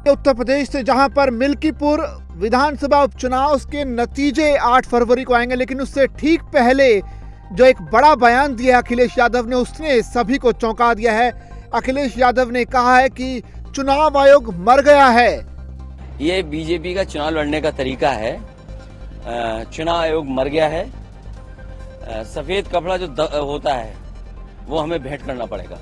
उत्तर प्रदेश से जहां पर मिल्कीपुर विधानसभा उपचुनाव के नतीजे 8 फरवरी को आएंगे, लेकिन उससे ठीक पहले जो एक बड़ा बयान दिया अखिलेश यादव ने, उसने सभी को चौंका दिया है। अखिलेश यादव ने कहा है कि चुनाव आयोग मर गया है। ये बीजेपी का चुनाव लड़ने का तरीका है। चुनाव आयोग मर गया है। सफेद कपड़ा जो होता है वो हमें भेंट करना पड़ेगा।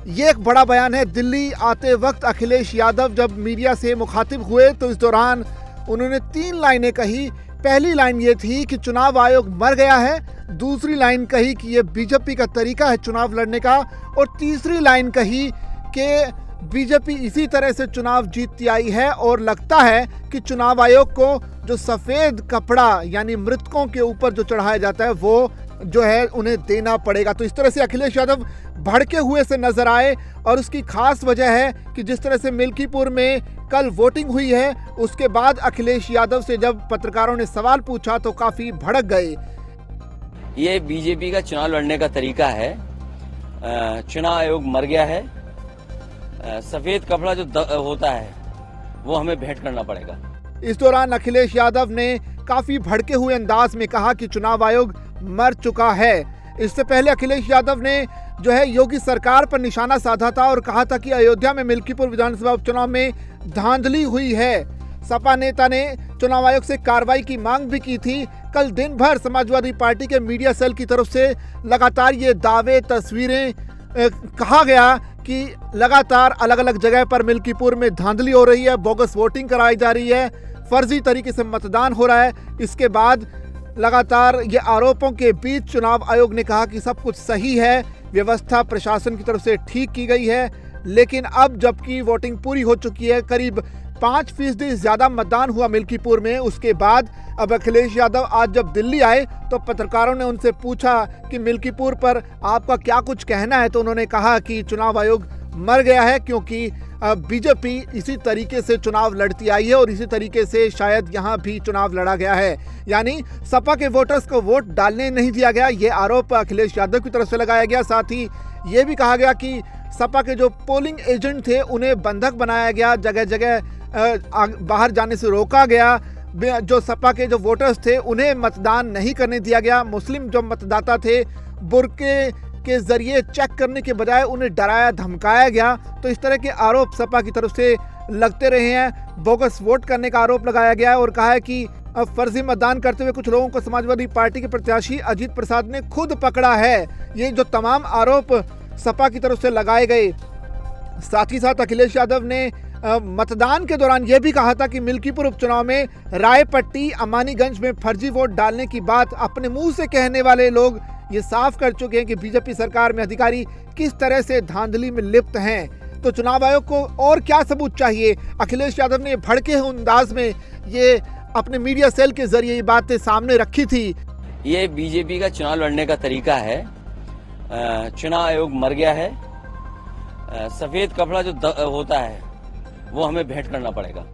ये एक बड़ा बयान है। दिल्ली आते वक्त अखिलेश यादव जब मीडिया से मुखातिब हुए तो इस दौरान उन्होंने 3 लाइनें कही। पहली लाइन ये थी कि चुनाव आयोग मर गया है, दूसरी लाइन कही कि ये बीजेपी का तरीका है चुनाव लड़ने का, और तीसरी लाइन कही कि बीजेपी इसी तरह से चुनाव जीतती आई है और लगता है कि चुनाव आयोग को जो सफेद कपड़ा यानी मृतकों के ऊपर जो चढ़ाया जाता है वो जो है उन्हें देना पड़ेगा। तो इस तरह से अखिलेश यादव भड़के हुए से नजर आए, और उसकी खास वजह है कि जिस तरह से मिल्कीपुर में कल वोटिंग हुई है, उसके बाद अखिलेश यादव से जब पत्रकारों ने सवाल पूछा तो काफी भड़क गए। ये बीजेपी का चुनाव लड़ने का तरीका है। चुनाव आयोग मर गया है। सफेद कपड़ा जो होता है वो हमें भेंट करना पड़ेगा। इस दौरान अखिलेश यादव ने काफी भड़के हुए अंदाज में कहा कि चुनाव आयोग मर चुका है। इससे पहले अखिलेश यादव ने जो है योगी सरकार पर निशाना साधा था और कहा था कि अयोध्या में मिल्कीपुर विधानसभा उपचुनाव में धांधली हुई है। सपा नेता ने चुनाव आयोग से कार्रवाई की मांग भी की थी। कल दिन भर समाजवादी पार्टी के मीडिया सेल की तरफ से लगातार ये दावे, तस्वीरें कहा गया कि लगातार अलग अलग जगह पर मिल्कीपुर में धांधली हो रही है, बोगस वोटिंग कराई जा रही है, फर्जी तरीके से मतदान हो रहा है। इसके बाद लगातार ये आरोपों के बीच चुनाव आयोग ने कहा कि सब कुछ सही है, व्यवस्था प्रशासन की तरफ से ठीक की गई है। लेकिन अब जबकि वोटिंग पूरी हो चुकी है, करीब 5% ज्यादा मतदान हुआ मिल्कीपुर में, उसके बाद अब अखिलेश यादव आज जब दिल्ली आए तो पत्रकारों ने उनसे पूछा कि मिल्कीपुर पर आपका क्या कुछ कहना है, तो उन्होंने कहा कि चुनाव आयोग मर गया है क्योंकि बीजेपी इसी तरीके से चुनाव लड़ती आई है और इसी तरीके से शायद यहाँ भी चुनाव लड़ा गया है। यानी सपा के वोटर्स को वोट डालने नहीं दिया गया, ये आरोप अखिलेश यादव की तरफ से लगाया गया। साथ ही ये भी कहा गया कि सपा के जो पोलिंग एजेंट थे उन्हें बंधक बनाया गया, जगह जगह बाहर जाने से रोका गया। जो सपा के जो वोटर्स थे उन्हें मतदान नहीं करने दिया गया। मुस्लिम जो मतदाता थे बुर्के के जरिए चेक करने के बजाय उन्हें डराया धमकाया गया। तो इस तरह के आरोप सपा की तरफ से लगते रहे हैं। बोगस वोट करने का आरोप लगाया गया है और कहा है कि फर्जी मतदान करते हुए कुछ लोगों को समाजवादी पार्टी के प्रत्याशी अजीत प्रसाद ने खुद पकड़ा है। ये जो तमाम आरोप सपा की तरफ से लगाए गए। साथ ही साथ अखिलेश यादव ने मतदान के दौरान यह भी कहा था कि मिल्कीपुर उपचुनाव में रायपट्टी, अमानीगंज में फर्जी वोट डालने की बात अपने मुंह से कहने वाले लोग ये साफ कर चुके हैं कि बीजेपी सरकार में अधिकारी किस तरह से धांधली में लिप्त हैं। तो चुनाव आयोग को और क्या सबूत चाहिए? अखिलेश यादव ने भड़के हुए अंदाज में ये अपने मीडिया सेल के जरिए ये बातें सामने रखी थी। ये बीजेपी का चुनाव लड़ने का तरीका है। चुनाव आयोग मर गया है। सफेद कपड़ा जो होता है वो हमें भेंट करना पड़ेगा।